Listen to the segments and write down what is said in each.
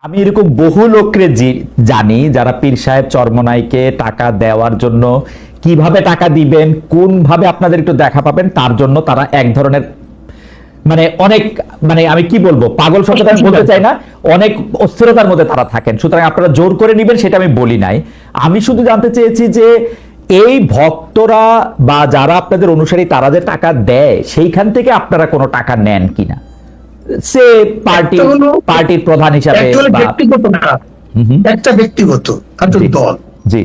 আমি এরকম বহু লোককে জানি যারা পীর সাহেব চরমনাইকে টাকা দেওয়ার জন্য কিভাবে টাকা দিবেন, কোন ভাবে আপনাদের একটু দেখা পাবেন তার জন্য তারা এক ধরনের অনেক আমি কি বলবো, পাগল শব্দটা আমি বলতে চাই না, অনেক অস্থিরতার মধ্যে তারা থাকেন। সুতরাং আপনারা জোর করে নেবেন সেটা আমি বলি নাই। আমি শুধু জানতে চেয়েছি যে এই ভক্তরা বা যারা আপনাদের অনুসারী তারা যে টাকা দেয় সেইখান থেকে আপনারা কোনো টাকা নেন কিনা, সে পার্টির প্রধান হিসাবে ব্যক্তিগত না, একটা ব্যক্তিগত একটা দল। জি,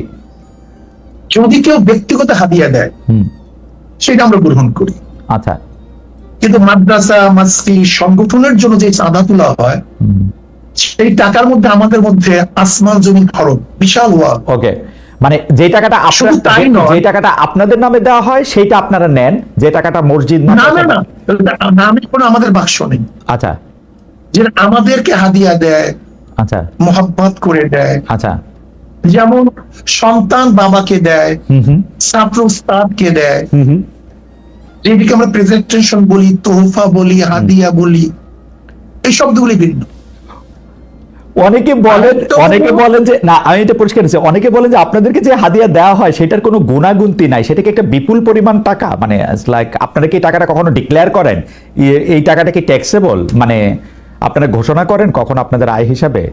যদি কেউ ব্যক্তিগত হাদিয়া দেয় সেটা আমরা গ্রহণ করি। আচ্ছা, কিন্তু মাদ্রাসা মসজিদ সংগঠনের জন্য যে চাঁদা তোলা হয় সেই টাকার মধ্যে আমাদের মধ্যে আসমান জমিন ফরক, বিশাল ওয়াল। ওকে, যে টাকাটা যে টাকাটা আপনাদের নামে দেওয়া হয় সেটা আপনারা নেন, যে টাকাটা মসজিদ নামে কোনো আমাদের বাক্স নেই। আচ্ছা, যে আমাদেরকে হাদিয়া দেয়, আচ্ছা, মোহাব্বত করে দেয়। আচ্ছা, যেমন সন্তান বাবাকে দেয়, ছাত্র উস্তাদকে দেয়, যেটিকে আমরা প্রেজেন্টেশন বলি, তোহফা বলি, হাদিয়া বলি, এই শব্দগুলি ভিন্ন। অনেকে বলেন যে না, আমি এটা পরিষ্কার করছি, অনেকে বলেন যে আপনাদেরকে যে হাদিয়া দেওয়া হয় সেটার কোনো গুণাগুন্তি নাই, সেটাকে একটা বিপুল পরিমাণ টাকা, লাইক আপনারা কি টাকাটা কখনো ডিক্লেয়ার করেন? এই টাকাটা কি ট্যাক্সেবল, আপনারা ঘোষণা করেন কখন আপনাদের আয় হিসাবে?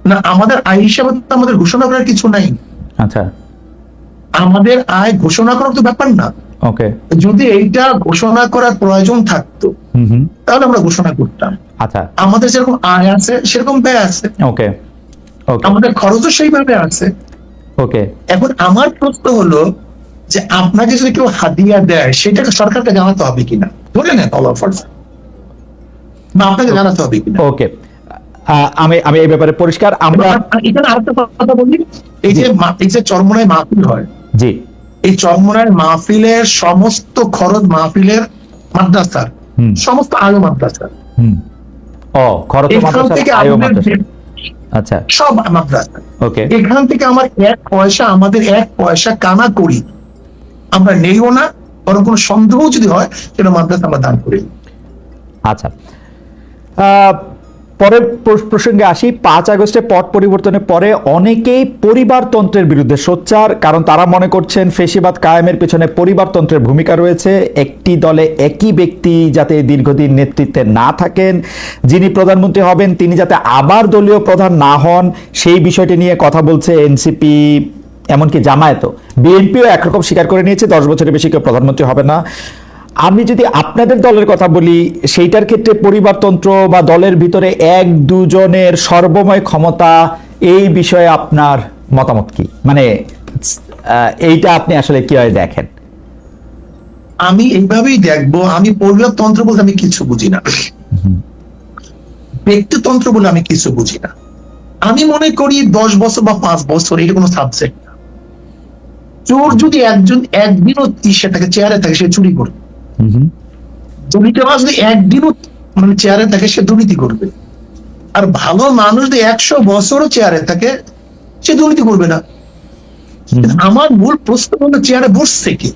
না, আমাদের আয় হিসাবে তো আমাদের ঘোষণা করার কিছু নাই। আচ্ছা, আমাদের আয় ঘোষণা করার তো ব্যাপার না। ওকে, যদি এইটা ঘোষণা করার প্রয়োজন থাকতো তাহলে আমরা ঘোষণা করতাম। আচ্ছা, আমাদের যেরকম আয় আছে সেরকম ব্যয় আছে। ওকে, ওকে, আমাদের খরচও সেইভাবে আছে। ওকে, এখন আমার প্রশ্ন হলো যে আপনাকে যদি কেউ হাদিয়া দেয় সেটাকে সরকারকে জানাতে হবে কিনা, ধরে নেন অল অফার্স, বা আপনাকে জানাতে হবে কিনা। ওকে, আমি এই ব্যাপারে পরিষ্কার। আমরা এখানে আরেকটা কথা বলি, এই যে চরমনায় মাহফিল হয়, জি, এই চরমনায় মাহফিলের সমস্ত খরচ মাহফিলের মাদ্রাসার সমস্ত আয় মাদ্রাসার, আচ্ছা, সব মাদ্রাসা। ওকে, এখান থেকে আমার আমাদের এক পয়সা কানা করি আমরা নেইও না, বরং কোনো সন্দেহ যদি হয় সেটা মাদ্রাসা আমরা দান করি। আচ্ছা, পরের প্রসঙ্গে আসি। 5 আগস্টে পট পরিবর্তনের পরে অনেকেই পরিবারতন্ত্রের বিরুদ্ধে সোচ্চার, কারণ তারা মনে করছেন ফেসিবাদ কায়েমের পেছনে পরিবারতন্ত্রের ভূমিকা রয়েছে। একটি দলে একই ব্যক্তি যাতে দীর্ঘদিন নেতৃত্বে না থাকেন, যিনি প্রধানমন্ত্রী হবেন তিনি যাতে আবার দলীয় প্রধান না হন, সেই বিষয়টি নিয়ে কথা বলছে এনসিপি, এমনকি জামায়াতও। বিএনপিও একরকম স্বীকার করে নিয়েছে 10 বছরের বেশি কেউ প্রধানমন্ত্রী হবে না। আমি যদি আপনাদের দলের কথা বলি, সেইটার ক্ষেত্রে পরিবারতন্ত্র বা দলের ভিতরে 1-2 জনের সর্বময় ক্ষমতা, এই বিষয়ে আপনার মতামত কি? এইটা আপনি আসলে কিভাবে দেখেন? আমি এইভাবেই দেখবো, আমি পরিবারতন্ত্র বলতে আমি কিছু বুঝি না, ব্যক্তিতন্ত্র বলে আমি কিছু বুঝি না। আমি মনে করি 10 বছর বা 5 বছর এটা কোনো সাবজেক্ট না। চোর যদি একদিনও থাকে চেয়ারে থাকে, সে চুরি করবে। দুর্নীতিবাজ যদি একদিনও চেয়ারে থাকে, সে দুর্নীতি করবে। আর ভালো মানুষ যদি 100 বছরও চেয়ারে থাকে, সে দুর্নীতি করবে না। আমার মূল প্রশ্ন হলো চেয়ারে বসছে কে?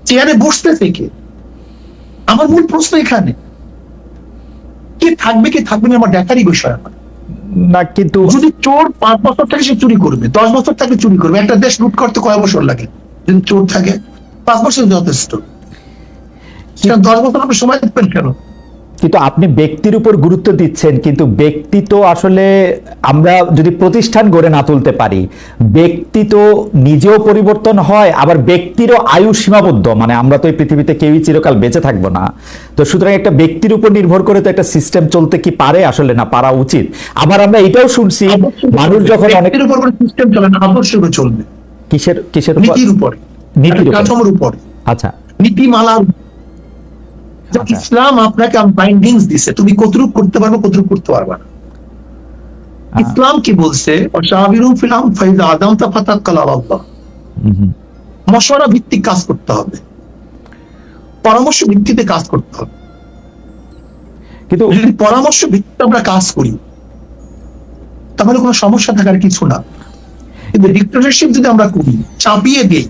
চেয়ারে বসতেছে কে? আমার মূল প্রশ্ন এখানে। কি থাকবে কি থাকবে না আমার দেখারই বিষয় আমার না। কিন্তু যদি চোর 5 বছর থাকে সে চুরি করবে, 10 বছর থাকে চুরি করবে। একটা দেশ লুট করতে কয় বছর লাগে? যদি চোর থাকে 5 বছর যথেষ্ট। 10 বছর আপনি সময় দেবেন কেন? কিন্তু আপনি ব্যক্তির উপর গুরুত্ব দিচ্ছেন, কিন্তু ব্যক্তি তো আসলে আমরা যদি প্রতিষ্ঠান গড়ে না তুলতে পারি, ব্যক্তি তো নিজেও পরিবর্তন হয়, আবার ব্যক্তিরও আয়ু সীমাবদ্ধ। আমরা তো এই পৃথিবীতে কেউই চিরকাল বেঁচে থাকবো না। তো সুতরাং একটা ব্যক্তির উপর নির্ভর করে তো একটা সিস্টেম চলতে কি পারে? আসলে না, পারা উচিত। আবার আমরা এটাও শুনছি, মানুষ যখন অনেক উপর সিস্টেম চলে না, আদর্শের চলবে। কিসের নীতির উপর, নীতির কাঠামোর উপর। আচ্ছা, নীতিমালার। ইসলাম আপনাকে বাইন্ডিংস দিছে, তুমি কতটুকু করতে পারবে কতটুকু করতে পারবে না। ইসলাম কি বলছে? মশওয়ারা ভিত্তিক কাজ করতে হবে, পরামর্শ ভিত্তিতে কাজ করতে হবে। কিন্তু যদি পরামর্শ ভিত্তিতে আমরা কাজ করি তাহলে কোনো সমস্যা থাকার কিছু না। কিন্তু ডিক্টেটরশিপ যদি আমরা করি, চাপিয়ে দিই,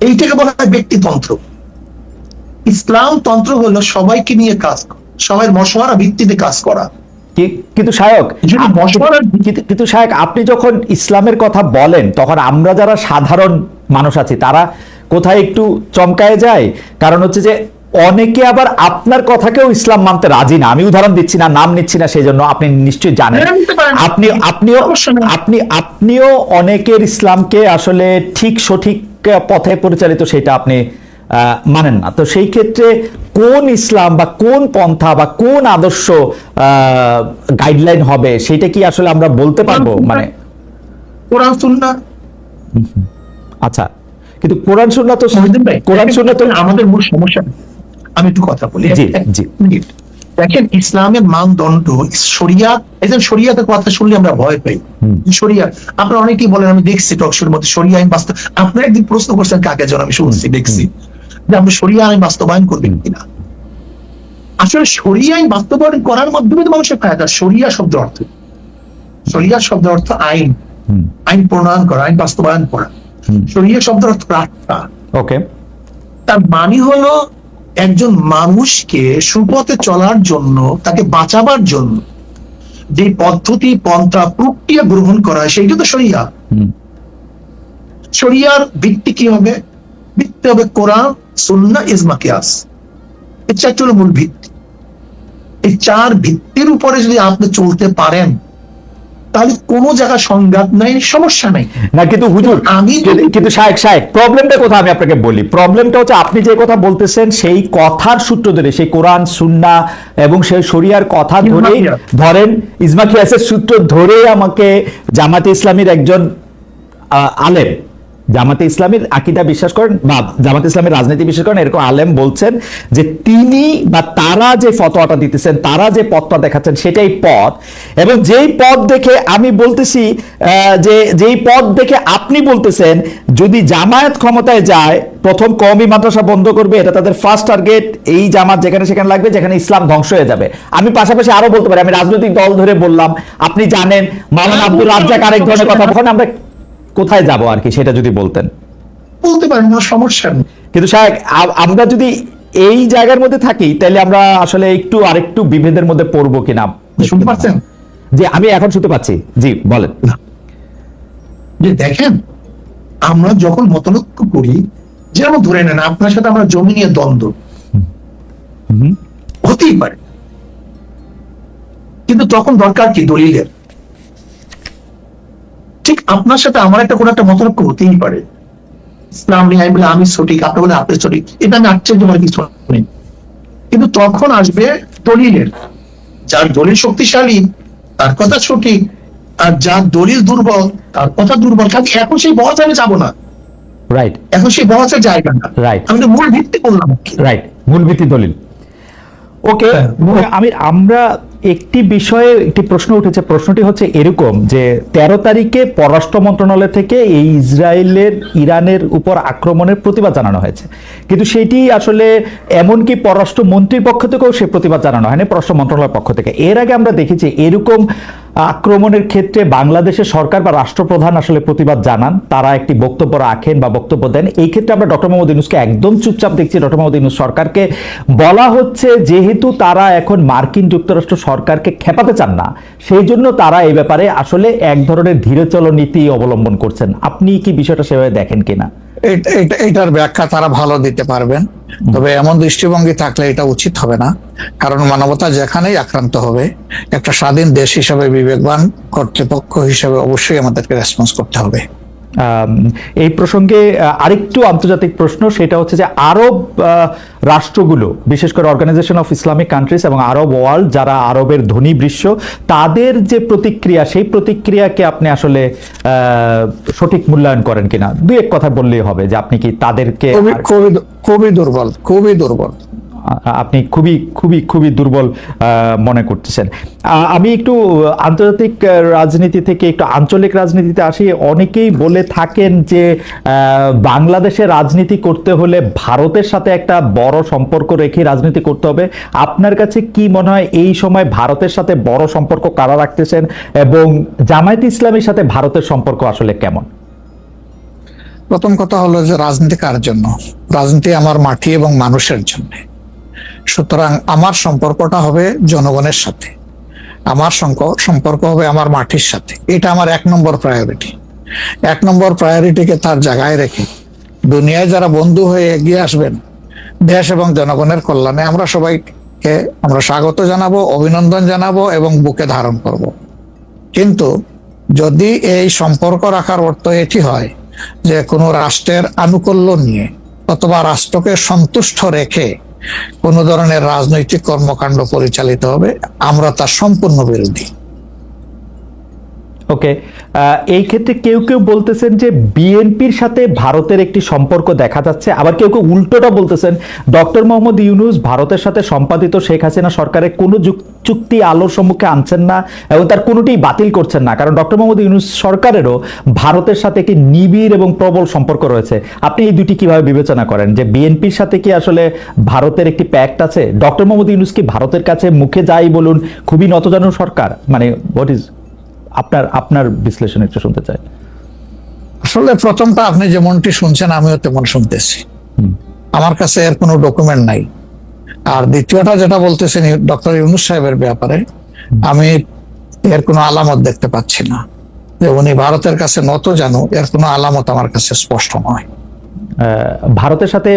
এইটাকে বলা হয় ব্যক্তিতন্ত্র। ইসলাম তন্ত্র হলো সবাইকে নিয়ে কাজ করা, সবাই মশওয়ারা ভিত্তিতে কাজ করা। কিন্তু শায়ক যদি মশওয়ারার কিন্তু শায়ক আপনি যখন ইসলামের কথা বলেন তখন আমরা যারা সাধারণ মানুষ আছি তারা কোথায় একটু চমকায় যায়, কারণ হচ্ছে যে অনেকে আবার আপনার কথাকেও ইসলাম মানতে রাজি না। আমি উদাহরণ দিচ্ছি না, নাম নিচ্ছি না, সেই জন্য আপনি নিশ্চয়ই জানেন। আপনিও অনেকের ইসলামকে আসলে ঠিক সঠিক পথে পরিচালিত সেটা আপনি মানেন না। তো সেই ক্ষেত্রে কোন ইসলাম বা কোন পন্থা বা কোন আদর্শ গাইডলাইন হবে সেটা কি আসলে আমরা বলতে পারবো? মানে কোরআন সুন্নাহ। আচ্ছা, কিন্তু কোরআন সুন্নাহ তো আমাদের মূল সমস্যা। আমি একটু কথা বলি। জি জি। দেখেন, ইসলামের মানদণ্ড শরিয়াত। শরিয়াতের কথা শুনলে আমরা ভয় পাই। শরিয়াত, আপনারা অনেকেই বলেন, আমি দেখছি টকশোর মধ্যে শরিয়া আইন বাস্তব। আপনারা একদিন প্রশ্ন করছেন কাকে যেন, আমি শুনছি দেখছি যে আপনি শরিয়া আইন বাস্তবায়ন করবেন কিনা। আসলে শরিয়া আইন বাস্তবায়ন করার মাধ্যমে তো মানুষের ফায়দা। শরিয়া শব্দ অর্থ, শরিয়া শব্দ অর্থ আইন, আইন প্রণয়ন করা, আইন বাস্তবায়ন করা। শরিয়া শব্দ অর্থ রাস্তা। ওকে, তার মানে হলো একজন মানুষকে সুপথে চলার জন্য, তাকে বাঁচাবার জন্য যে পদ্ধতি, পন্থা, প্রক্রিয়া গ্রহণ করা হয় সেইটা তো শরিয়া। শরিয়ার ভিত্তি কি হবে? ভিত্তি হবে কোরআন, সুন্নাহ, ইজমা, কিয়াস। এই চারটি হলো মূল ভিত্তি। এই চার ভিত্তির উপরে যদি আপনি চলতে পারেন তাহলে কোনো জায়গায় সংঘাত নাই, সমস্যা নাই। না কিন্তু হুজুর, কিন্তু শায়েক প্রবলেমটা কোথায় আমি আপনাকে বলি। প্রবলেমটা হচ্ছে আপনি যে কথা বলতেছেন সেই কথার সূত্র ধরে, সেই কোরআন সুন্নাহ এবং সেই শরিয়ার কথা ধরে, ধরেন ইজমা কিয়াসের সূত্র ধরে আমাকে জামাতে ইসলামীর একজন আলেম, জামাতে ইসলামীর আকীদা বিশ্বাস করেন বা জামাতে ইসলামীর রাজনীতি বিশ্বাস করেন এরকম আলেম বলছেন যে তিনি বা তারা যে ফতোয়াটা দিতেছেন, তারা যে পথটা দেখাচ্ছেন সেটাই পথ। এবং যেই পথ দেখে আমি বলতেছি যে যেই পথ দেখে আপনি বলতেছেন যদি জামায়াত ক্ষমতায় যায় প্রথম কওমি মাদ্রাসা বন্ধ করবে, এটা তাদের ফার্স্ট টার্গেট। এই জামাত যেখানে সেখানে লাগবে, যেখানে ইসলাম ধ্বংস হয়ে যাবে। আমি পাশাপাশি আরো বলতে পারি, আমি রাজনৈতিক দল ধরে বললাম, আপনি জানেন মাওলানা আব্দুর রাজ্জাক আরেক ধরনের কথা বলেন। আমরা কোথায় যাব আর কি সেটা যদি বলতেন। বলতে পারেন, কোনো সমস্যা নেই। কিন্তু শায়েক, আমরা যদি এই জায়গার মধ্যে থাকি তাহলে আমরা আসলে একটু আরেকটু বিভেদের মধ্যে পড়বো কিনা। শুনতে পাচ্ছেন? জি, আমি এখন শুনতে পাচ্ছি। জি বলেন। যে দেখেন, আমরা যখন মতলক্ষ্য করি, যেমন ধরে নেন আপনার সাথে আমরা জমি নিয়ে দ্বন্দ্ব হতেই পারে, কিন্তু তখন দরকার কি দলিলের। ঠিক আপনার সাথে আমার কোনো একটা মতলক্ষ্য হতেই পারে। ইসলাম নিয়ে আমি বলে আমি সঠিক, আপনি বলে আপনি সঠিক, এটা আমি আশ্চর্য মনে কিছু নেই। কিন্তু তখন আসবে দলিলের। যার দলিল শক্তিশালী তার কথা সঠিক, আর যার দলিল দুর্বল তার কথা দুর্বল। কাজে এখন সেই বহসে আমি যাবো না। রাইট, এখন সেই বহসের জায়গা না। রাইট, আমি তো মূল ভিত্তি করলাম। রাইট, মূল ভিত্তি দলিল। ওকে, আমরা একটি বিষয়ে একটি প্রশ্ন উঠেছে। প্রশ্নটি হচ্ছে এরকম যে 13 তারিখে পররাষ্ট্র মন্ত্রণালয় থেকে এই ইসরায়েলের ইরানের উপর আক্রমণের প্রতিবাদ জানানো হয়েছে, কিন্তু সেটি আসলে এমনকি পররাষ্ট্র মন্ত্রীর পক্ষ থেকেও সে প্রতিবাদ জানানো হয়নি, পররাষ্ট্র মন্ত্রণালয়ের পক্ষ থেকে। এর আগে আমরা দেখেছি এরকম আক্রমণের ক্ষেত্রে বাংলাদেশের সরকার বা রাষ্ট্রপ্রধান আসলে প্রতিবাদ জানান, তারা একটি বক্তব্য রাখেন বা বক্তব্য দেন। এই ক্ষেত্রে আমরা ডক্টর মোহাম্মদ ইউনূসকে একদম চুপচাপ দেখছি। ডক্টর মোহাম্মদ ইউনূস সরকারকে বলা হচ্ছে যেহেতু তারা এখন মার্কিন যুক্তরাষ্ট্র সরকারকে খেপাতে চান না, সেই জন্য তারা এই ব্যাপারে আসলে এক ধরনের ধীরচল নীতি অবলম্বন করছেন। আপনি কি বিষয়টা সেভাবে দেখেন কিনা? এটার ব্যাখ্যা তারা ভালো দিতে পারবেন, তবে এমন দৃষ্টিভঙ্গি থাকলে এটা উচিত হবে না। কারণ মানবতা যেখানেই আক্রান্ত হবে, একটা স্বাধীন দেশ হিসাবে, বিবেকবান কর্তৃপক্ষ হিসাবে অবশ্যই আমাদেরকে রেসপন্স করতে হবে। এই প্রসঙ্গে আরেকটু আন্তর্জাতিক প্রশ্ন, সেটা হচ্ছে যে আরব রাষ্ট্রগুলো, বিশেষ করে অর্গানাইজেশন অফ ইসলামিক কান্ট্রিজ এবং আরব ওয়ার্ল্ড, যারা আরবের ধনী বৃষ্য, তাদের যে প্রতিক্রিয়া, সেই প্রতিক্রিয়াকে আপনি আসলে সঠিক মূল্যায়ন করেন কিনা? দুই এক কথা বললেই হবে যে আপনি কি তাদেরকে খুবই দুর্বল, খুবই দুর্বল। আপনি খুবই খুবই খুবই দুর্বল মনে করতেছেন। আমি একটু আন্তর্জাতিক রাজনীতি থেকে একটু আঞ্চলিক রাজনীতিতে আসি। অনেকেই বলে থাকেন যে বাংলাদেশে রাজনীতি করতে হলে ভারতের সাথে একটা বড় সম্পর্ক রেখে রাজনীতি করতে হবে। আপনার কাছে কি মনে হয় এই সময় ভারতের সাথে বড় সম্পর্ক কারা রাখতেছেন এবং জামায়াতে ইসলামীর সাথে ভারতের সম্পর্ক আসলে কেমন? প্রথম কথা হলো যে রাজনীতি কার জন্য? রাজনীতি আমার মাটি এবং মানুষের জন্য। সুতরাং আমার সম্পর্কটা হবে জনগণের সাথে, আমার সম্পর্ক হবে আমার মাটির সাথে। এটা আমার 1 নম্বর প্রায়োরিটি। 1 নম্বর প্রায়োরিটিকে তার জায়গায় রেখে দুনিয়ায় যারা বন্ধু হয়ে এগিয়ে আসবেন দেশ এবং জনগণের কল্যাণে, আমরা সবাইকে আমরা স্বাগত জানাবো, অভিনন্দন জানাবো এবং বুকে ধারণ করব। কিন্তু যদি এই সম্পর্ক রাখার অর্থ এটি হয় যে কোনো রাষ্ট্রের আনুকূল্য নিয়ে অথবা রাষ্ট্রকে সন্তুষ্ট রেখে কোন ধরনের রাজনৈতিক কর্মকাণ্ড পরিচালিত হবে, আমরা তার সম্পূর্ণ বিরোধী। ওকে, এই ক্ষেত্রে কেউ কেউ বলতেছেন যে বিএনপির সাথে ভারতের একটি সম্পর্ক দেখা যাচ্ছে, আবার কেউ কেউ উল্টোটা বলতেছেন ডক্টর মোহাম্মদ ইউনূস ভারতের সাথে সম্পাদিত শেখ হাসিনা সরকারের কোনো চুক্তি আলোর সম্মুখে আনছেন না এবং তার কোনোটি বাতিল করছেন না, কারণ ডক্টর মোহাম্মদ ইউনূস সরকারেরও ভারতের সাথে একটি নিবিড় এবং প্রবল সম্পর্ক রয়েছে। আপনি এই দুটি কিভাবে বিবেচনা করেন, যে বিএনপির সাথে কি আসলে ভারতের একটি প্যাক্ট আছে? ডক্টর মোহাম্মদ ইউনূস কি ভারতের কাছে মুখে যাই বলুন খুবই নতজানু সরকার? মানে হোয়াট ইজ আপনার বিশ্লেষণ একটু শুনতে চাই। আসলে প্রথমটা আপনি যেমনটি শুনছেন আমিও তেমন শুনতেছি, আমার কাছে এর কোনো ডকুমেন্ট নাই। আর দ্বিতীয়টা যেটা বলতেছেন ডক্টর ইউনূস সাহেবের ব্যাপারে, আমি এর কোনো আলামত দেখতে পাচ্ছি না যে উনি ভারতের কাছে নত জানো, এর কোনো আলামত আমার কাছে স্পষ্ট নয়। ভারতের সাথে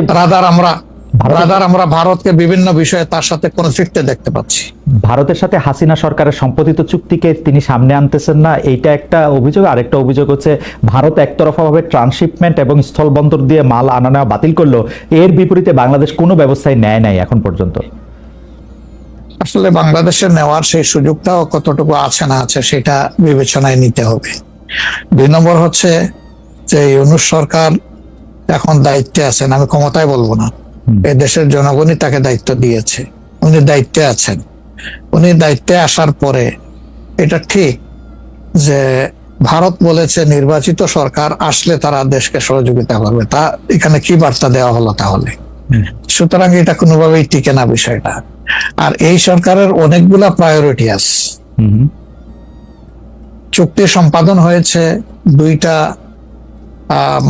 আমরা ভারতকে বিভিন্ন বিষয়ে তার সাথে কনফ্লিক্টে দেখতে পাচ্ছি। ভারতের সাথে হাসিনা সরকারের সম্পাদিত চুক্তিকে তিনি সামনে আনতেছেন না, এইটা একটা অভিযোগ। আরেকটা অভিযোগ হচ্ছে ভারত একতরফাভাবে ট্রান্সশিপমেন্ট এবং স্থলবন্দর দিয়ে মাল আনা নেওয়া বাতিল করলো, এর বিপরীতে বাংলাদেশ কোনো ব্যবস্থাই নেয় নাই এখন পর্যন্ত। আসলে বাংলাদেশের নেওয়ার সেই সুযোগটাও কতটুকু আছে না আছে সেটা বিবেচনায় নিতে হবে। 2 নম্বর হচ্ছে যে ইউনূস সরকার এখন দায়িত্বে আছেন, আমি ক্ষমতায় বলবো না, এই দেশের জনগণই তাকে দায়িত্ব দিয়েছে, উনি দায়িত্বে আছেন। উনি দায়িত্বে আসার পরে এটা ঠিক যে ভারত বলেছে নির্বাচিত সরকার আসলে তারা দেশকে সহযোগিতা করবে, তা এখানে কি বার্তা দেওয়া হলো তাহলে? সুতরাং এটা কোনোভাবেই টিকে না বিষয়টা। আর এই সরকারের অনেকগুলা প্রায়োরিটি আছে। চুক্তি সম্পাদন হয়েছে 2টা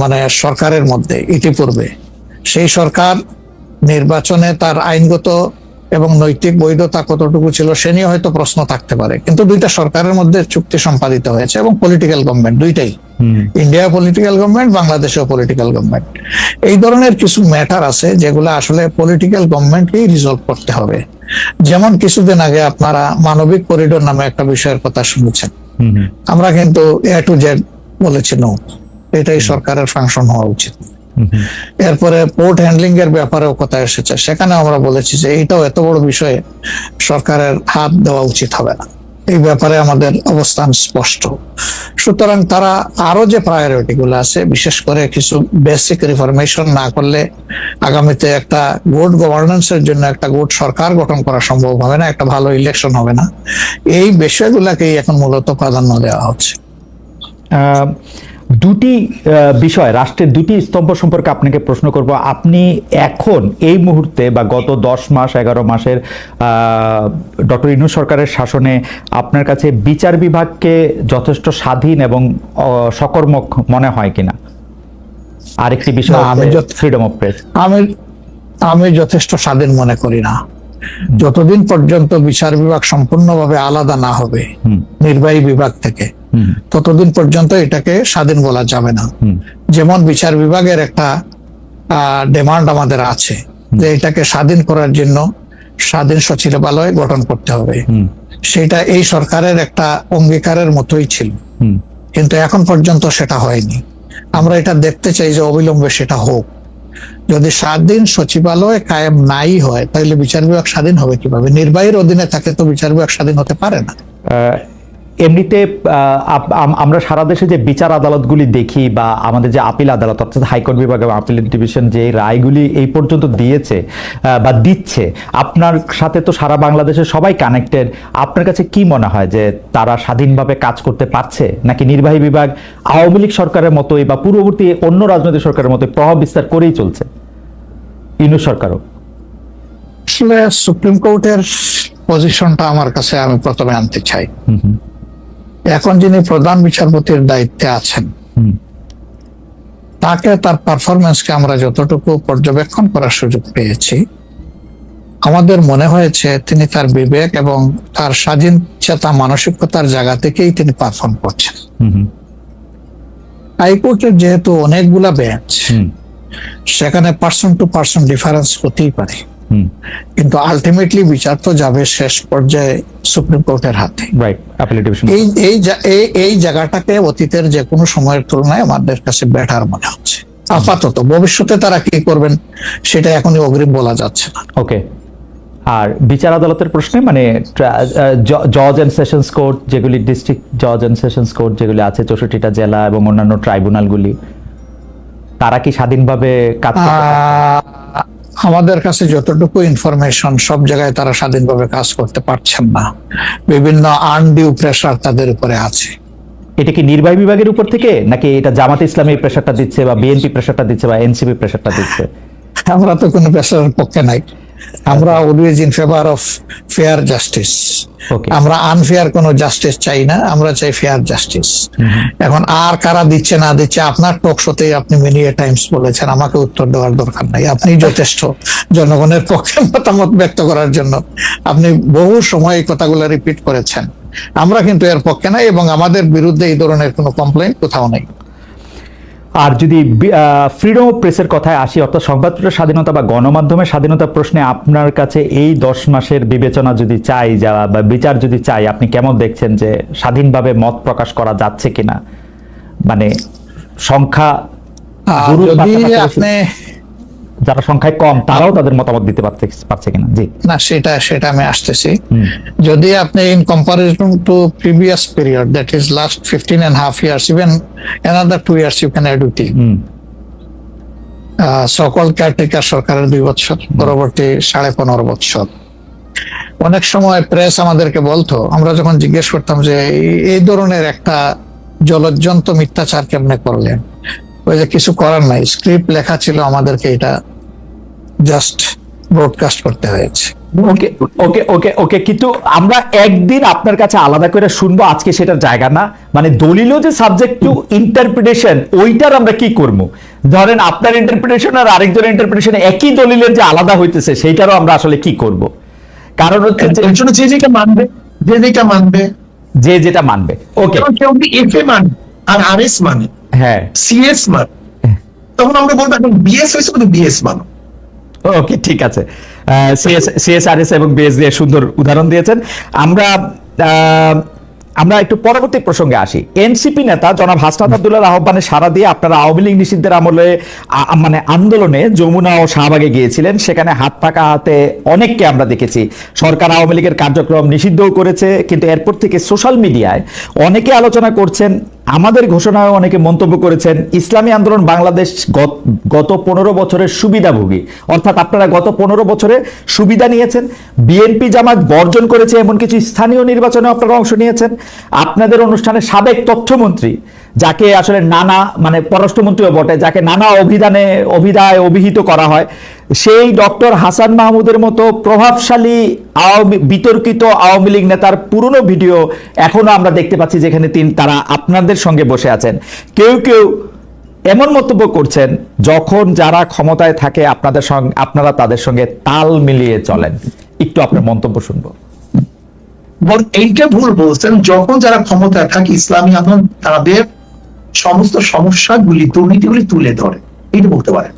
মানে সরকারের মধ্যে ইতিপূর্বে। সেই সরকার নির্বাচনে তার আইনগত এবং নৈতিক বৈধতা কতটুকু ছিল সে নিয়ে হয়তো প্রশ্ন থাকতে পারে, কিন্তু 2টা সরকারের মধ্যে চুক্তি সম্পাদিত হয়েছে এবং পলিটিক্যাল গভর্নমেন্ট দুইটাই, ইন্ডিয়া পলিটিক্যাল গভর্নমেন্ট, বাংলাদেশেও পলিটিক্যাল গভর্নমেন্ট। এই ধরনের কিছু ম্যাটার আছে যেগুলো আসলে পলিটিক্যাল গভর্নমেন্টকেই রিজলভ করতে হবে। যেমন কিছুদিন আগে আপনারা মানবিক করিডোর নামে একটা বিষয়ের কথা শুনেছেন, আমরা কিন্তু A to Z বলেছি নো, এটাই সরকারের ফাংশন হওয়া উচিত। এরপরে পোর্ট হ্যান্ডলিং এর ব্যাপারেও কথা এসেছে, সেখানে আমরা বলেছি যে এইটাও এত বড় বিষয়ে সরকারের হাত দেওয়া উচিত হবে না, এই ব্যাপারে আমাদের অবস্থান স্পষ্ট। সুতরাং তারা আরো যে প্রায়োরিটি গুলো আছে, বিশেষ করে কিছু বেসিক রিফরমেশন না করলে আগামীতে একটা গুড গভর্নেন্স এর জন্য একটা গুড সরকার গঠন করা সম্ভব হবে না, একটা ভালো ইলেকশন হবে না, এই বিষয়গুলোকেই এখন মূলত প্রাধান্য দেওয়া হচ্ছে। দুটি বিষয়, রাষ্ট্রের দুটি স্তম্ভ সম্পর্কে আপনাকে প্রশ্ন করব। আপনি এখন এই মুহূর্তে বা গত 10 মাস 11 মাসের ডক্টর ইউনূস সরকারের শাসনে আপনার কাছে বিচার বিভাগকে যথেষ্ট স্বাধীন এবং সকর্মক মনে হয় কিনা? আরেকটি বিষয় ফ্রিডম অফ প্রেস। আমি যথেষ্ট স্বাধীন মনে করি না। যতদিন পর্যন্ত বিচার বিভাগ সম্পূর্ণভাবে আলাদা না হবে নির্বাহী বিভাগ থেকে, ততদিন পর্যন্ত এটাকে স্বাধীন বলা যাবে না। যেমন বিচার বিভাগের একটা ডিমান্ড আমাদের আছে যে এটাকে স্বাধীন করার জন্য স্বাধীন সচিবালয় গঠন করতে হবে, সেটা এই সরকারের একটা অঙ্গীকারের মতোই ছিল, কিন্তু এখন পর্যন্ত সেটা হয়নি। আমরা এটা দেখতে চাই যে অবিলম্বে সেটা হোক। যদি স্বাধীন সচিবালয় কায়েম নাই হয় তাহলে বিচার বিভাগ স্বাধীন হবে কিভাবে? নির্বাহীর অধীনে থাকে তো বিচার বিভাগ স্বাধীন হতে পারে না। এমনিতে আমরা সারা দেশে যে বিচার আদালতগুলি দেখি বা আমাদের যে আপিল আদালত অর্থাৎ হাইকোর্ট বিভাগ এবং আপিল ডিভিশন যে রায়গুলি এই পর্যন্ত দিয়েছে বা দিচ্ছে, আপনার সাথে তো সারা বাংলাদেশের সবাই কানেক্টেড, আপনার কাছে কি মনে হয় যে তারা স্বাধীনভাবে কাজ করতে পারছে, নাকি নির্বাহী বিভাগ আওয়ামী লীগ সরকারের মতোই বা পূর্ববর্তী অন্য রাজনৈতিক সরকারের মতোই প্রভাব বিস্তার করেই চলছে? ইউনূস সরকারও আসলে সুপ্রিম কোর্টের পজিশনটা আমার কাছে আমি প্রথমে আনতে চাই। এখন যিনি প্রধান বিচারপতির দায়িত্বে আছেন তাকে তার পারফরমেন্সকে আমরা যতটুকু পর্যবেক্ষণ করার সুযোগ পেয়েছি, আমাদের মনে হয়েছে তিনি তার বিবেক এবং তার স্বাধীন চেতা মানসিকতার জায়গা থেকেই তিনি পারফর্ম করছেন। হাইকোর্টের যেহেতু অনেকগুলা বেঞ্চ, সেখানে পার্সন টু পার্সন ডিফারেন্স হতেই পারে, কিন্তু আলটিমেটলি বিচার তো যাবে শেষ পর্যায়ে সুপ্রিম কোর্টের হাতে। এই জায়গাটাকে অতীতের যে কোনো সময়ের তুলনায় আমাদের কাছে বেটার মনে হচ্ছে। আপাতত ভবিষ্যতে তারা কি করবেন সেটা এখনই অগ্রিম বলা যাচ্ছে না। ওকে, আর বিচার আদালতের প্রশ্নে মানে জজ এন্ড সেশনস কোর্ট যেগুলি, ডিস্ট্রিক্ট জজ এন্ড সেশনস কোর্ট যেগুলি আছে 64টা জেলা এবং অন্যান্য ট্রাইব্যুনালগুলি, তারা কি স্বাধীনভাবে কাজ করতে পারে? আমাদের কাছে যতটুকু ইনফরমেশন, সব জায়গায় তারা স্বাধীনভাবে কাজ করতে পারছেন না, বিভিন্ন আনডিউ প্রেসার তাদের উপরে আছে। এটা কি নির্বাহী বিভাগের উপর থেকে, নাকি এটা জামাত ইসলামী প্রেসারটা দিচ্ছে, বা বিএনপি প্রেসারটা দিচ্ছে, বা এনসিপি প্রেসারটা দিচ্ছে? আমরা তো কোনো প্রেসারের পক্ষে নাই, আমরা always in favour of fair justice. আমরা আনফেয়ার কোনো জাস্টিস চাই না, আমরা চাই ফেয়ার জাস্টিস। এখন আর কারা দিচ্ছে না দিচ্ছে, আপনার টক শোতেই আপনি মেনি টাইমস বলেছেন, আমাকে উত্তর দেওয়ার দরকার নাই। আপনি যথেষ্ট জনগণের পক্ষে মতামত ব্যক্ত করার জন্য, আপনি বহু সময় এই কথাগুলো রিপিট করেছেন। আমরা কিন্তু এর পক্ষে নাই, এবং আমাদের বিরুদ্ধে এই ধরনের কোনো কমপ্লেইন কোথাও নেই। আর যদি ফ্রিডম অফ প্রেসের কথায় আসি, অর্থাৎ সংবাদপত্রের স্বাধীনতা বা গণমাধ্যমের স্বাধীনতা প্রশ্নে আপনার কাছে এই 10 মাসের বিবেচনা যদি চাই, বা বিচার যদি চাই, আপনি কেমন দেখছেন যে স্বাধীনভাবে মত প্রকাশ করা যাচ্ছে কিনা? মানে সংখ্যা, যারা সংখ্যায় কম তারাও তাদের মতামত দিতে পারছে কিনা? জি না, সেটা আমি আসতেছি। যদি আপনি in comparison two previous period, that is last 15.5 years, even another 2 years you can add with it. সকল কেয়ারটেকার সরকারের 2 বছর, পরবর্তী 15.5 বছর। অনেক সময় প্রেস আমাদেরকে বলতো, আমরা যখন জিজ্ঞেস করতাম যে এই ধরনের একটা জলজ্জন্ত মিথ্যাচার কেমনে করলেন, ওই যে কিছু করার নাই, স্ক্রিপ্ট লেখা ছিল, আমাদেরকে এটা জাস্ট ব্রডকাস্ট করতে হয়েছে। ওকে ওকে ওকে ওকে কিন্তু আমরা একদিন আপনার কাছে আলাদা করে শুনবো, আজকে সেটার জায়গা না। মানে দলিল যে সাবজেক্ট টু ইন্টারপ্রিটেশন, ওইটার আমরা কি করব? ধরেন আপনার ইন্টারপ্রিটেশন আর আরেকজনের ইন্টারপ্রিটেশন একই দলিলের যে আলাদা হইতেছে, সেইটারও আমরা আসলে কি করব? কারণ হচ্ছে যে যেটা মানবে, যে যেটা মানবে। ওকে, কেউ এফএ মানে আর আরএস মানে, হ্যাঁ সিএস মানে, তখন আমরা বলবো এখন বিএস হয়েছে, কিন্তু বিএস মানো। ওকে, ঠিক আছে। সিএসআরএস এবং বিএস দিয়ে সুন্দর উদাহরণ দিয়েছেন। আমরা একটু পরবর্তী প্রসঙ্গে আসি। এনসিপি নেতা জনাব হাসনাত আব্দুল্লাহর আহ্বানে সাড়া দিয়ে আপনারা আওয়ামী লীগ নিষিদ্ধের আমলে মানে আন্দোলনে যমুনা ও শাহবাগে গিয়েছিলেন। সেখানে হাত পাকা হাতে অনেককে আমরা দেখেছি। সরকার আওয়ামী লীগের কার্যক্রম নিষিদ্ধও করেছে, কিন্তু এরপর থেকে সোশ্যাল মিডিয়ায় অনেকে আলোচনা করছেন, আমাদের ঘোষণায় অনেকে মন্তব্য করেছেন, ইসলামী আন্দোলন বাংলাদেশ গত 15 বছরের সুবিধাভোগী, অর্থাৎ আপনারা গত 15 বছরে সুবিধা নিয়েছেন। বিএনপি জামাত বর্জন করেছে, এমন কিছু স্থানীয় নির্বাচনে আপনারা অংশ নিয়েছেন। আপনাদের অনুষ্ঠানে সাবেক তথ্যমন্ত্রী, যাকে আসলে নানা মানে পররাষ্ট্রমন্ত্রীও বটে, যাকে নানা অভিধায় অভিহিত করা হয়, সেই ডক্টর হাসান মাহমুদের মতো প্রভাবশালী বিতর্কিত আওয়ামী লীগ নেতার পুরনো ভিডিও এখনো আমরা দেখতে পাচ্ছি, যেখানে তারা আপনাদের সঙ্গে বসে আছেন। কেউ কেউ এমন মন্তব্য করছেন, যখন যারা ক্ষমতায় থাকে আপনারা তাদের সঙ্গে তাল মিলিয়ে চলেন। একটু আপনার মন্তব্য শুনবো। এইটা ভুল বলছেন। যখন যারা ক্ষমতায় থাকে, ইসলামী আন্দোলন তাদের সমস্ত সমস্যাগুলি, দুর্নীতিগুলি তুলে ধরে, এটা বলতে পারেন।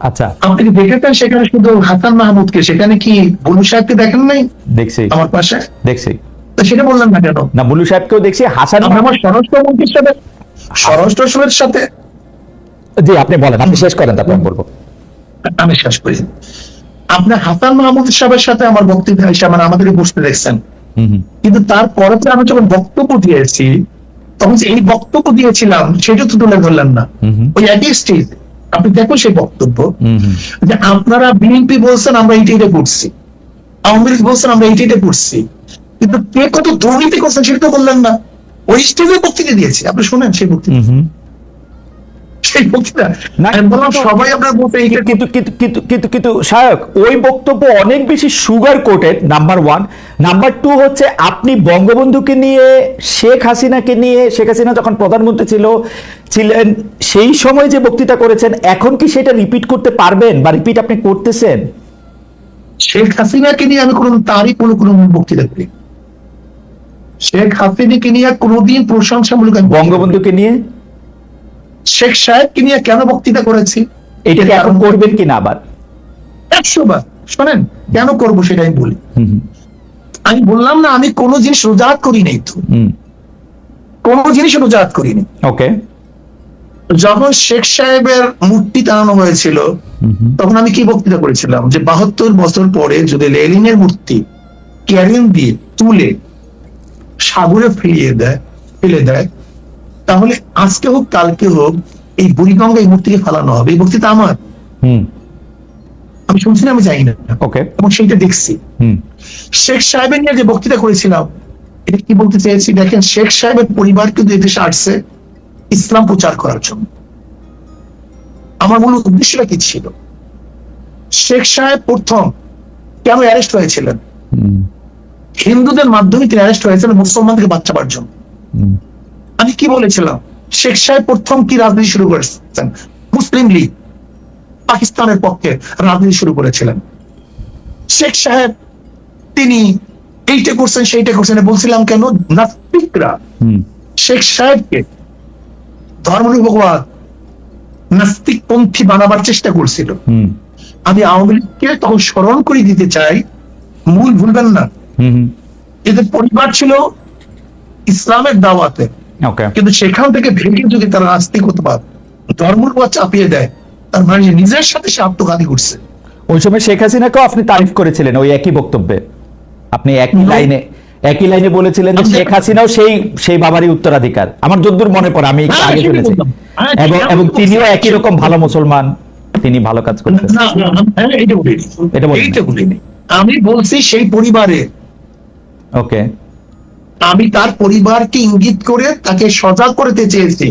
আচ্ছা, আপনি কি দেখেছেন সেখানে শুধু হাসান মাহমুদকে, সেখানে কি বুলু সাহেবকে দেখেন নাই? দেখছি, আমার পাশে দেখছি। তো সেটা বললেন না কেন? না, বুলু সাহেবকেও দেখছি, হাসান আমার স্বরাষ্ট্রমন্ত্রীর সাথে, স্বরাষ্ট্রের সাথে। জি, আপনি বলেন, আপনি শেষ করেন, তারপর আমি বলবো। আমি শেষ করি। আপনার হাসান মাহমুদ সাহেবের সাথে আমার বক্তব্য হিসাবে মানে আমাদেরকে বসতে দেখছেন, কিন্তু তারপরে আমি যখন বক্তব্য দিয়েছি, তখন যে এই বক্তব্য দিয়েছিলাম সেটা তো তুলে ধরলেন না। ওই একই স্টেজ আপনি দেখুন সেই বক্তব্য, যে আপনারা বিএনপি বলছেন আমরা এইটা করছি, আওয়ামী লীগ বলছেন আমরা এইটা করছি, কিন্তু কে কত দুর্নীতি করছেন সেটা তো বললেন না। ওই স্টেজে বক্তৃতা দিয়েছি, আপনি শোনেন সেই বক্তৃতা। সেই বক্তৃতা না, আমি বললাম সবাই আপনার বলতে এইটা কিন্তু কিন্তু কিন্তু কিন্তু কিন্তু শায়ক ওই বক্তব্য অনেক বেশি sugar coated, number one. Number two হচ্ছে আপনি বঙ্গবন্ধুকে নিয়ে, শেখ হাসিনাকে নিয়ে, শেখ হাসিনা যখন প্রধানমন্ত্রী ছিলেন সেই সময় যে বক্তৃতা করেছেন, এখন কি সেটা রিপিট করতে পারবেন বা রিপিট আপনি করতেছেন? শেখ হাসিনাকে নিয়ে আমি কোনো বক্তৃতা করি, শেখ হাসিনাকে নিয়ে কোনোদিন প্রশংসামূলক আমি বঙ্গবন্ধুকে নিয়ে, শেখ সাহেবকে নিয়ে কেন বক্তৃতা করেছি এটা কি এখন করবেন কিনা আবার? 100 বার শোনেন কেন করব সেটা আমি বলি। আমি বললাম না আমি কোনো জিনিস রোজাত করি নাই, তো কোনো জিনিস রোজাত করিনি। ওকে। যখন শেখ সাহেবের মূর্তি টানানো হয়েছিল তখন আমি কি বক্তৃতা করেছিলাম যে 72 বছর পরে যদি লেনিনের মূর্তি ক্যারিন দিয়ে তুলে সাগরে ফেলে দেয় তাহলে আজকে হোক কালকে হোক এই বুড়িগঙ্গা এই মূর্তিকে ফেলানো হবে। এই বক্তৃতা আমার, আমি শুনছি না, আমি জানি না, ওকে, এবং সেইটা দেখছি। শেখ সাহেবের নিয়ে যে বক্তৃতা করেছিলাম এটা কি বলতে চেয়েছি দেখেন, শেখ সাহেবের পরিবার কিন্তু এদেশে আসছে ইসলাম প্রচার করার জন্য। আমার মূল উদ্দেশ্যটা কি ছিল? শেখ সাহেব প্রথম কেন অ্যারেস্ট হয়েছিলেন? হিন্দুদের মাধ্যমে তিনি অ্যারেস্ট হয়েছিলেন মুসলমানদেরকে বাঁচাবার জন্য। আমি কি বলেছিলাম? শেখ সাহেব প্রথম কি রাজনীতি শুরু করেছেন? মুসলিম লীগ, পাকিস্তানের পক্ষে রাজনীতি শুরু করেছিলেন। শেখ সাহেব তিনি এইটা করছেন সেইটা করছেন বলছিলাম কেন? নাস্তিকরা শেখ সাহেবকে ধর্মনিরপেক্ষবাদ নাস্তিক পন্থী বানাবার চেষ্টা করছিল। আমি আওয়ামী লীগকে তখন স্মরণ করে দিতে চাই, মূল ভুলবেন না, এদের পরিবার ছিল ইসলামের দাওয়াতে, কিন্তু সেখান থেকে ভেঙে যদি তারা নাস্তিকতাবাদ ধর্মনিরপেক্ষ চাপিয়ে দেয় তার মানে নিজের সাথে সে আত্মঘাতী করছে। ওই সময় শেখ হাসিনাকেও আপনি তারিফ করেছিলেন ওই একই বক্তব্যে, আপনি একই লাইনে বলেছিলেন যে শেখ হাসিনাও সেই বাবারই উত্তরাধিকার। আমার যদ্দূর মনে পড়ে, আমি একটু আগে শুনেছি, এবং তিনিও একই রকম ভালো মুসলমান, তিনি ভালো কাজ করতেন। এটা বলিনি, আমি বলছি সেই পরিবারে, ওকে, আমি তার পরিবারকে ইঙ্গিত করে তাকে সজাগ করতে চেয়েছি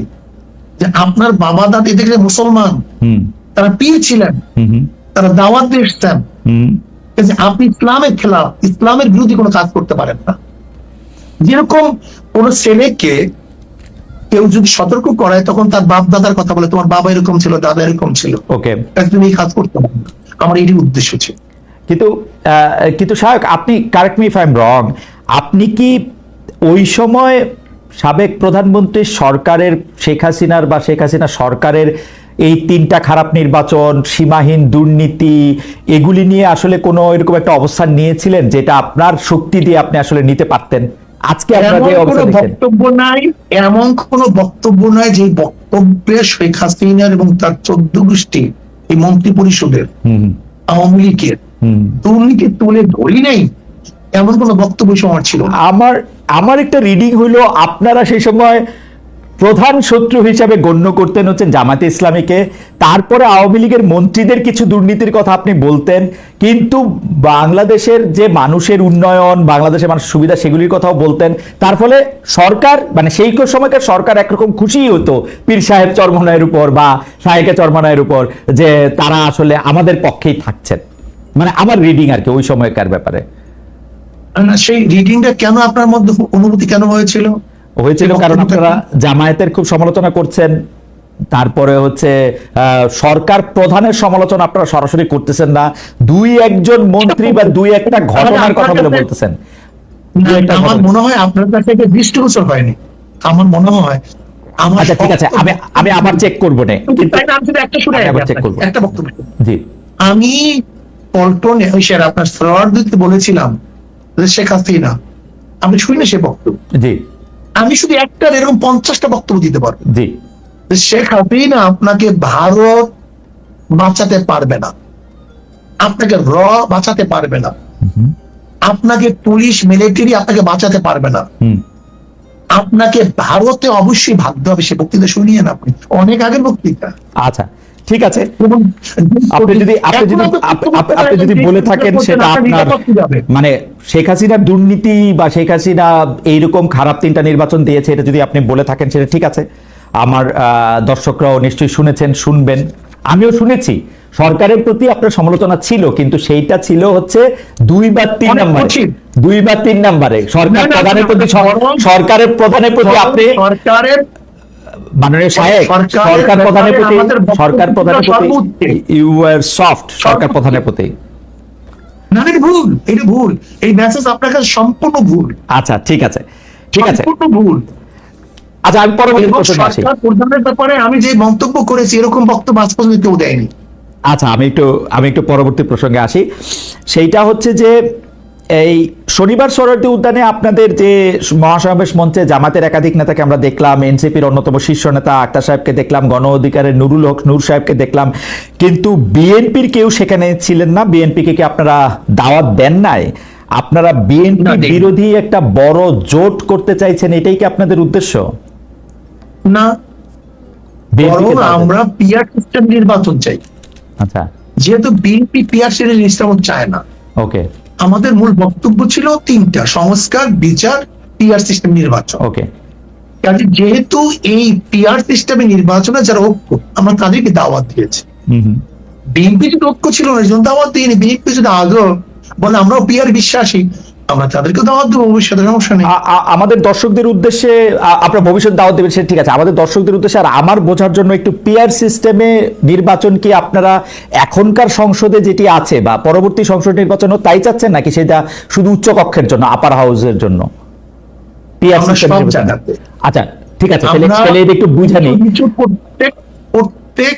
যে আপনার বাবা দাদি দেখলে মুসলমান, তারা পীর ছিলেন, তারা দাওয়াত দিয়ে এসছেন, আপনি ইসলামের খেলাফ, ইসলামের বিরোধী কোনো কাজ করতে পারেন না। যেরকম কোন ছেলেকে কেউ যদি সতর্ক করায় তখন তার বাপ দাদার কথা বলে, তোমার বাবা এরকম ছিল, দাদা এরকম ছিল, ওকে, তুমি এই কাজ করতে পারেন না। আমার এই উদ্দেশ্য ছিল। কিন্তু শায়ক, আপনি correct me if I am রং, আপনি কি ওই সময় সাবেক প্রধানমন্ত্রী সরকারের শেখ হাসিনার বা শেখ হাসিনা সরকারের এই 3টা খারাপ নির্বাচন, সীমাহীন দুর্নীতি, এগুলি নিয়ে আসলে কোনো এরকম একটা অবস্থান নিয়েছিলেন যেটা আপনার শক্তি দিয়ে আপনি আসলে নিতে পারতেন? আজকে আপনার যে অবস্থা দেখেন, বক্তব্য নাই, এমন কোন বক্তব্য নাই যে বক্তব্যে শেখ হাসিনার এবং তার 14 গোষ্ঠী এই মন্ত্রী পরিষদের আওয়ামী লীগের দুর্নীতি তুলে ধরি নাই, এমন কোন বক্তব্য সময় ছিল। আমার একটা রিডিং হইলো আপনারা সেই সময় প্রধান শত্রু হিসাবে গণ্য করতেন হচ্ছে জামায়াতে ইসলামীকে, তারপরে আওয়ামী লীগের মন্ত্রীদের কিছু দুর্নীতির কথা আপনি বলতেন, কিন্তু বাংলাদেশের যে মানুষের উন্নয়ন, বাংলাদেশের মানুষের সুবিধা, সেগুলির কথাও বলতেন। তার ফলে সরকার, মানে সেই সময়কার সরকার একরকম খুশি হতো পীর সাহেব চরমনায়ের উপর বা শাহেকে চরমনায়ের উপর, যে তারা আসলে আমাদের পক্ষেই থাকছেন। মানে আমার রিডিং আর কি ওই সময়কার ব্যাপারে। সেই রিডিংটা কেন আপনার মধ্যে অনুভূতি কেন হয়েছিল? কারণ আপনারা জামায়াতের খুব সমালোচনা করছেন, তারপরে হচ্ছে সরকার প্রধানের সমালোচনা আপনারা সরাসরি করতেছেন না, 2-1 মন্ত্রী বা 2-1টা ঘটনার কথা বলে বলতেছেন। আমার মনে হয় আপনার কাছে এটা দৃষ্টিগোচর হয়নি, আমার মনে হয়। আচ্ছা ঠিক আছে, আমি আবার চেক করবো না, একটা বক্তব্য। জি, আমি পল্টনে আপনার সরারদিতে বলেছিলাম যে শেখ হাসিনা, আমি শুনি না সে বক্তব্য, জি, আমি শুধু একটা এরকম 50টা বক্তব্য দিতে পারবো, জি, শেখ হাসিনা আপনাকে ভারত বাঁচাতে পারবে না, আপনাকে বাঁচাতে পারবে না, আপনাকে পুলিশ মিলিটারি আপনাকে বাঁচাতে পারবে না, আপনাকে ভারতে অবশ্যই ভাবতে হবে। সে বক্তৃতা শুনিয়েন আপনি, অনেক আগের বক্তৃতা। আচ্ছা ঠিক আছে, আপনি যদি বলে থাকেন সেটা আপনার, মানে শেখ হাসিনার দুর্নীতি বা শেখ হাসিনা এইরকম খারাপ 3টা নির্বাচন দিয়েছে, এটা যদি আপনি বলে থাকেন সেটা ঠিক আছে। আমার দর্শকরাও নিশ্চয়ই শুনেছেন, শুনবেন, আমিও শুনেছি। সরকারের প্রতি আপনার সমালোচনা ছিল, কিন্তু সেইটা ছিল হচ্ছে 2 বা 3 অনেক নম্বরে, কঠিন। 2 বা 3 নম্বরে সরকার না, প্রধানের প্রতি, সরকারের প্রধানের প্রতি আপনি সরকারের মাননীয় সাহেব, সরকার প্রধানের প্রতি, আমাদের বক্তব্য সরকার প্রধানের প্রতি সর্বোচ্চ। ইউ আর সফট, সরকার প্রধানের প্রতি। না, এটা ভুল, এটা ভুল, এই মেসেজ আপনার কাছে সম্পূর্ণ ভুল, আচ্ছা ঠিক আছে, ঠিক আছে। সম্পূর্ণ ভুল। আচ্ছা আমি পরবর্তী এবং প্রশ্নে আসি। সরকার প্রধানের ব্যাপারে আমি যে মন্তব্য করেছি এরকম বক্তব্য আজ পর্যন্ত কেউ দেয়নি। আচ্ছা আমি একটু পরবর্তী প্রসঙ্গে আসি। সেইটা হচ্ছে যে এই শনিবার সোহরাওয়ার্দী উদ্যানে আপনাদের যে মহাসমাবেশ মঞ্চে জামাতের একাধিক নেতাকে আমরা দেখলাম, এনসিপির অন্যতম শীর্ষ নেতা আক্তার সাহেবকে দেখলাম, গণ অধিকারের নুরুল হক নূর সাহেবকে দেখলাম, কিন্তু বিএনপির কেউ সেখানে ছিলেন না। বিএনপিকে কি আপনারা দাওয়াত দেন নাই? আপনারা বিএনপি না, দেইনি। বিরোধী একটা বড় জোট করতে চাইছেন, এটাই কি আপনাদের উদ্দেশ্য? না, বিএনপিকে বরং দাওয়াত দেন। আমরা পিআর সিস্টেম নির্বাচন চাই। আচ্ছা, যেহেতু বিএনপি পিআর সিস্টেম চায় না, ওকে আমাদের মূল বক্তব্য ছিল 3টা: সংস্কার, বিচার, পিআর সিস্টেম নির্বাচন। ওকে কাজে যেহেতু এই পিআর সিস্টেমে নির্বাচনে যারা ঐক্য, আমরা তাদেরকে দাওয়াত দিয়েছি। হুম। বিএনপি যদি ঐক্য ছিল না, এই জন্য দাওয়াত দিইনি। বিএনপি যদি আগ্রহ বলে আমরাও পিআর বিশ্বাসী, আমরা তাদেরকে দাওয়াত দেবো, ভবিষ্যতে সমস্যা নেই। আমাদের দর্শকদের উদ্দেশ্যে আপনার ভবিষ্যৎ দাওয়াত দেবেন, সে ঠিক আছে। আমাদের দর্শকদের উদ্দেশ্যে আর আমার বোঝার জন্য একটু পিআর সিস্টেমে নির্বাচন কি আপনারা এখনকার সংসদে যেটি আছে বা পরবর্তী সংসদ নির্বাচনও তাই চাচ্ছেন, নাকি সেটা শুধু উচ্চ কক্ষের জন্য, আপার হাউসের জন্য পিআর আমরা সিস্টেম সব নির্বাচন? জায়গাতে। আচ্ছা ঠিক আছে, তাহলে আমরা তাহলে এটা একটু বুঝানি। প্রত্যেক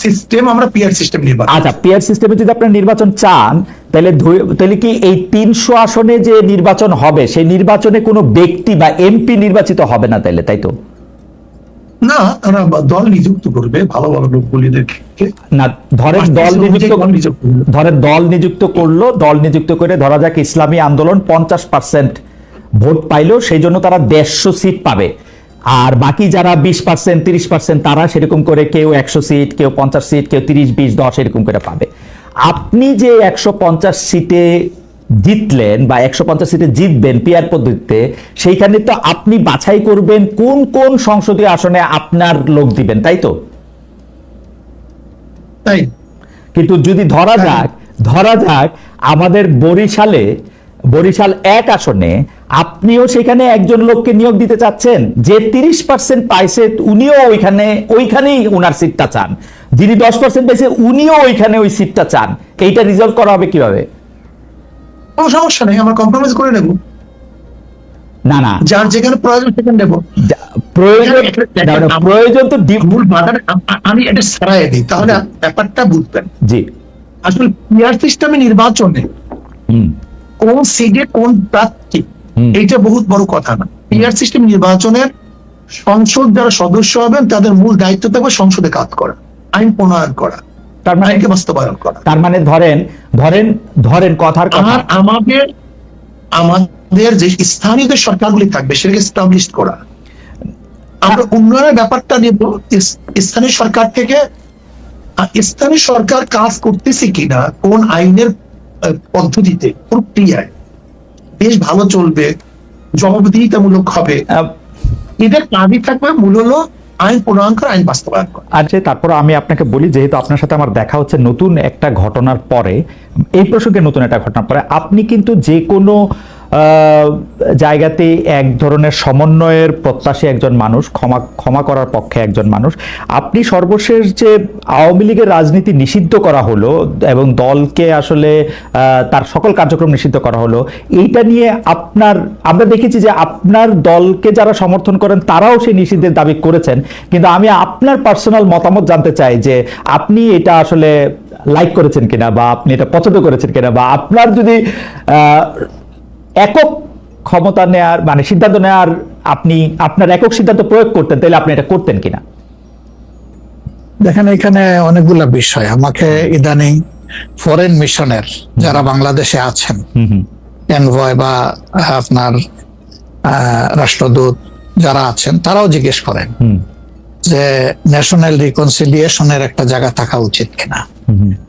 সিস্টেম আমরা পিআর সিস্টেম নির্বাচন। আচ্ছা, পিআর সিস্টেমে যদি আপনারা নির্বাচন চান, তাহলে কি এই 300 আসনে যে নির্বাচন হবে, সেই নির্বাচনে কোনো ব্যক্তি বা এমপি নির্বাচিত হবে না তাইলে, তাই তো? না, তারা দল নিযুক্ত করবে ভালো ভালো লোকগুলিদেরকে। না, ধরেন দল নিযুক্ত করলো, দল নিযুক্ত করে ধরা যাক ইসলামী আন্দোলন 50% ভোট পাইলো, সেই জন্য তারা 150 সিট পাবে। আর বাকি যারা 20%, 30% তারা সেরকম করে কেউ 100 সিট, কেউ 50 সিট, কেউ 30, 20, 10 এরকম করে পাবে। আপনি যে 150 সিটে জিতলেন বা 150 সিটে জিতবেন পিআর পদ্ধতিতে, সেইখানে তো আপনি বাছাই করবেন কোন কোন সংসদীয় আসনে আপনার লোক দিবেন, তাই তো? তাই কিন্তু যদি ধরা যাক আমাদের বরিশাল 1 আসনে আপনিও সেখানে একজন লোককে নিয়োগ দিতে চাচ্ছেন, যে 30% পাইছে উনিও ওইখানেই উনার সিটটা চান, যিনি 10% পাইছে উনিও ওইখানে ওই সিটটা চান, এইটা রিজলভ করা হবে কিভাবে? কোনো সমস্যা নেই, আমরা কম্প্রোমাইজ করে নেব। না না, যার যেখানে প্রয়োজন সেখানে নেব। প্রয়োজন তো মূল বাধাটা আমি এটা সরাই দিই, তাহলে ব্যাপারটা বুঝবেন। জি। আসলে পিআর সিস্টেমে নির্বাচনে হুম কোন সিটে কোন প্রার্থী, এইটা বহুত বড় কথা না। পিআর সিস্টেম নির্বাচনের সংসদ যারা সদস্য হবেন তাদের মূল দায়িত্ব থাকবে সংসদে কাজ করা, আইন প্রণয়ন করা, তার মানে আইনকে বাস্তবায়ন করা। তার মানে ধরেন কথার কথা, আর আমাদের যে স্থানীয় যে সরকারগুলি থাকবে সেটাকে এস্টাবলিশ করা। আমরা উন্নয়নের ব্যাপারটা নিব স্থানীয় সরকার থেকে। স্থানীয় সরকার কাজ করতেছে কিনা, কোন আইনের পদ্ধতিতে, প্রক্রিয়ায় বেশ ভালো চলবে, জবাবদিহিতামূলক হবে, এদের কাজই থাকবে মূল হলো আইন প্রণয়ন করা, আইন বাস্তবায়ন করা। আর যে তারপর আমি আপনাকে বলি, যেহেতু আপনার সাথে আমার দেখা হচ্ছে নতুন একটা ঘটনার পরে, এই প্রসঙ্গে নতুন একটা ঘটনার পরে, আপনি কিন্তু যে কোনো জায়গাতে এক ধরনের সমন্বয়ের প্রত্যাশী একজন মানুষ, ক্ষমা করার পক্ষে একজন মানুষ। আপনি সর্বশেষ যে আওয়ামী লীগের রাজনীতি নিষিদ্ধ করা হলো এবং দলকে আসলে তার সকল কার্যক্রম নিষিদ্ধ করা হলো, এইটা নিয়ে আমরা দেখেছি যে আপনার দলকে যারা সমর্থন করেন তারাও সেই নিষিদ্ধের দাবি করেছেন, কিন্তু আমি আপনার পার্সোনাল মতামত জানতে চাই যে আপনি এটা আসলে লাইক করেছেন কিনা, বা আপনি এটা পছন্দ করেছেন কিনা, বা আপনার যদি একক ক্ষমতা নেয়ার মানে সিদ্ধান্ত নেয়ার, আপনি আপনার একক সিদ্ধান্ত প্রয়োগ করতেন, তাহলে আপনি এটা করতেন কিনা? দেখেন, এখানে অনেকগুলা বিষয়। আমাকে ইদানিং ফরেন মিশনের যারা বাংলাদেশে আছেন, এনভয় বা আপনার রাষ্ট্রদূত যারা আছেন, তারাও জিজ্ঞেস করেন যে ন্যাশনাল রিকনসিলিয়েশনের একটা জায়গা থাকা উচিত কিনা।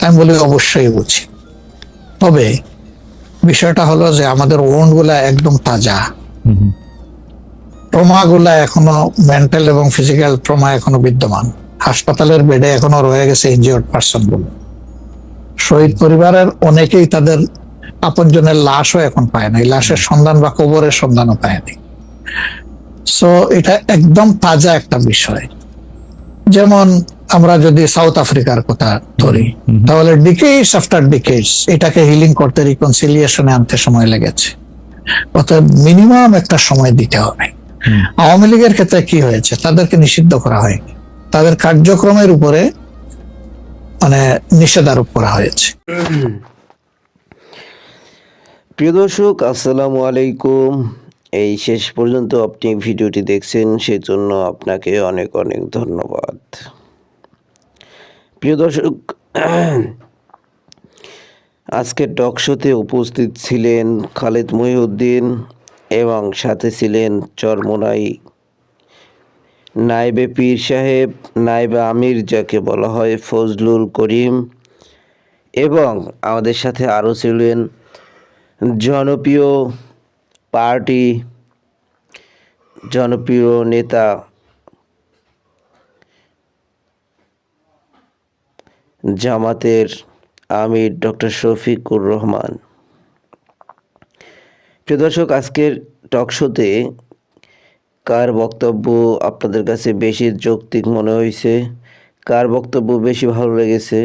আমি বলি অবশ্যই উচিত। তবে বিষয়টা হলো যে আমাদের ওন্ড গুলা একদম তাজা। ট্রমাগুলা এখনো মেন্টাল এবং ফিজিক্যাল ট্রমা এখনো বিদ্যমান। হাসপাতালের বেডে এখনো রয়ে গেছে ইনজিওর্ড পার্সন গুলো। শহীদ পরিবারের অনেকেই তাদের আপনজনের লাশও এখন পায় না, লাশের সন্ধান বা কবরের সন্ধানও পায়নি। সো এটা একদম তাজা একটা বিষয়। যেমন আমরা যদি সাউথ আফ্রিকার কথা ধরি, তাহলে ডিকেডস আফটার ডিকেডস এটাকে হিলিং করতে, রিকনসিলিয়েশনে আনতে সময় লেগেছে। অর্থাৎ মিনিমাম একটা সময় দিতে হবে। আওয়ামী লীগের ক্ষেত্রে কি হয়েছে, তাদেরকে নিষিদ্ধ করা হয়নি, তাদের কার্যক্রমের উপরে মানে নিষেধারোপ করা হয়েছে। প্রিয় দর্শক, আসসালামু আলাইকুম। এই শেষ পর্যন্ত আপনি ভিডিওটি দেখছেন, সেজন্য আপনাকে অনেক অনেক ধন্যবাদ। প্রিয় দর্শক, আজকের টক শোতে উপস্থিত ছিলেন খালেদ মহিউদ্দিন এবং সাথে ছিলেন চরমোনাই নায়েবে পীর সাহেব, নায়েবে আমির যাকে বলা হয় ফজলুল করিম, এবং আমাদের সাথে আরও ছিলেন জনপ্রিয় পার্টি, জনপ্রিয় নেতা জামাতের আমির ডক্টর শফিকুর রহমান। প্রিয় দর্শক, আজকের টক শোতে কার বক্তব্য আপনাদের কাছে বেশি যৌক্তিক মনে হয়েছে, কার বক্তব্য বেশি ভালো লেগেছে,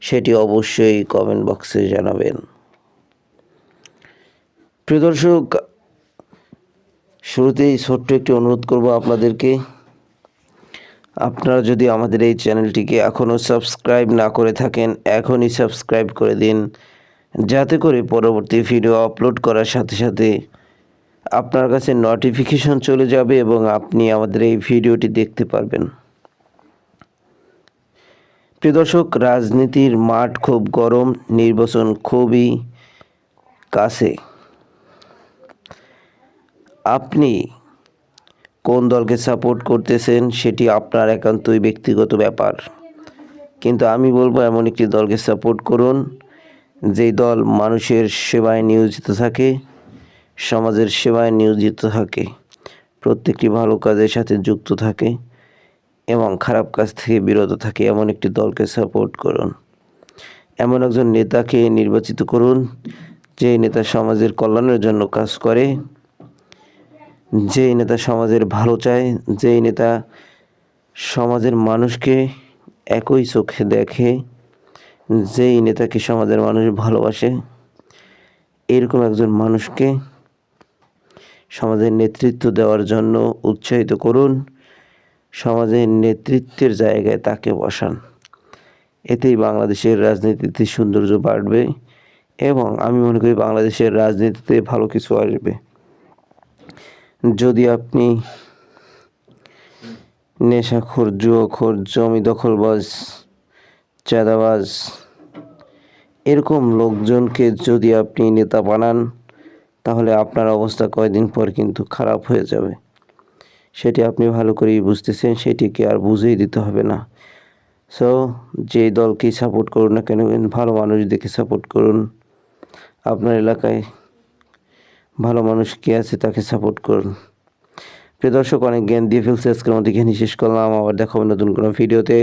সেটি অবশ্যই কমেন্ট বক্সে জানাবেন। প্রিয় দর্শক, শুরুতেই ছোট্ট একটি অনুরোধ করব আপনাদেরকে, আপনারা যদি আমাদের এই চ্যানেলটিকে এখনও সাবস্ক্রাইব না করে থাকেন, এখনই সাবস্ক্রাইব করে দিন, যাতে করে পরবর্তী ভিডিও আপলোড করার সাথে সাথে আপনার কাছে নোটিফিকেশন চলে যাবে এবং আপনি আমাদের এই ভিডিওটি দেখতে পারবেন। প্রিয় দর্শক, রাজনীতির মাঠ খুব গরম, নির্বাচন খুবই কাছে। আপনি কোন দলকে সাপোর্ট করতেছেন সেটি আপনার একান্তই ব্যক্তিগত ব্যাপার, কিন্তু আমি বলবো এমন একটি দলকে সাপোর্ট করুন যেই দল মানুষের সেবায় নিয়োজিত থাকে, সমাজের সেবায় নিয়োজিত থাকে, প্রত্যেকটি ভালো কাজের সাথে যুক্ত থাকে এবং খারাপ কাজ থেকে বিরত থাকে। এমন একটি দলকে সাপোর্ট করুন, এমন একজন নেতাকে নির্বাচিত করুন যে নেতা সমাজের কল্যাণের জন্য কাজ করে, যেই নেতা সমাজের ভালো চায়, যেই নেতা সমাজের মানুষকে একই চোখে দেখে, যেই নেতাকে সমাজের মানুষ ভালোবাসে, এরকম একজন মানুষকে সমাজের নেতৃত্ব দেওয়ার জন্য উৎসাহিত করুন, সমাজের নেতৃত্বের জায়গায় তাকে বসান। এতেই বাংলাদেশের রাজনীতিতে সৌন্দর্য বাড়বে এবং আমি মনে করি বাংলাদেশের রাজনীতিতে ভালো কিছু আসবে। যদি আপনি নেশাখোর, জুয়াখোর, জমি দখলবাজ, চাঁদাবাজ এরকম লোকজনকে যদি আপনি নেতা বানান, তাহলে আপনার অবস্থা কয়েকদিন পর কিন্তু খারাপ হয়ে যাবে। সেটি আপনি ভালো করেই বুঝতেছেন, সেটিকে আর বুঝিয়ে দিতে হবে না। সো যে দলকেই সাপোর্ট করুন না কেন, ভালো মানুষ দেখে সাপোর্ট করুন। আপনার এলাকায় ভালো মানুষ কে আছে তাকে সাপোর্ট করুন। প্রিয় দর্শক, অনেক জ্ঞান দিয়ে ফেলছি, আজকের মধ্যে জ্ঞানী শেষ করলাম। আবার দেখা হবে নতুন কোনো ভিডিওতে।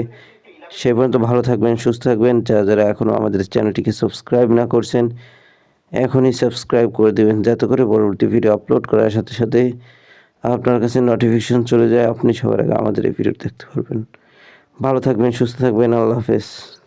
সে পর্যন্ত ভালো থাকবেন, সুস্থ থাকবেন। যারা যারা এখনও আমাদের চ্যানেলটিকে সাবস্ক্রাইব না করছেন, এখনই সাবস্ক্রাইব করে দেবেন, যাতে করে পরবর্তী ভিডিও আপলোড করার সাথে সাথে আপনার কাছে নোটিফিকেশন চলে যায়, আপনি সবার আগে আমাদের এই ভিডিও দেখতে পারবেন। ভালো থাকবেন, সুস্থ থাকবেন। আল্লাহ হাফেজ।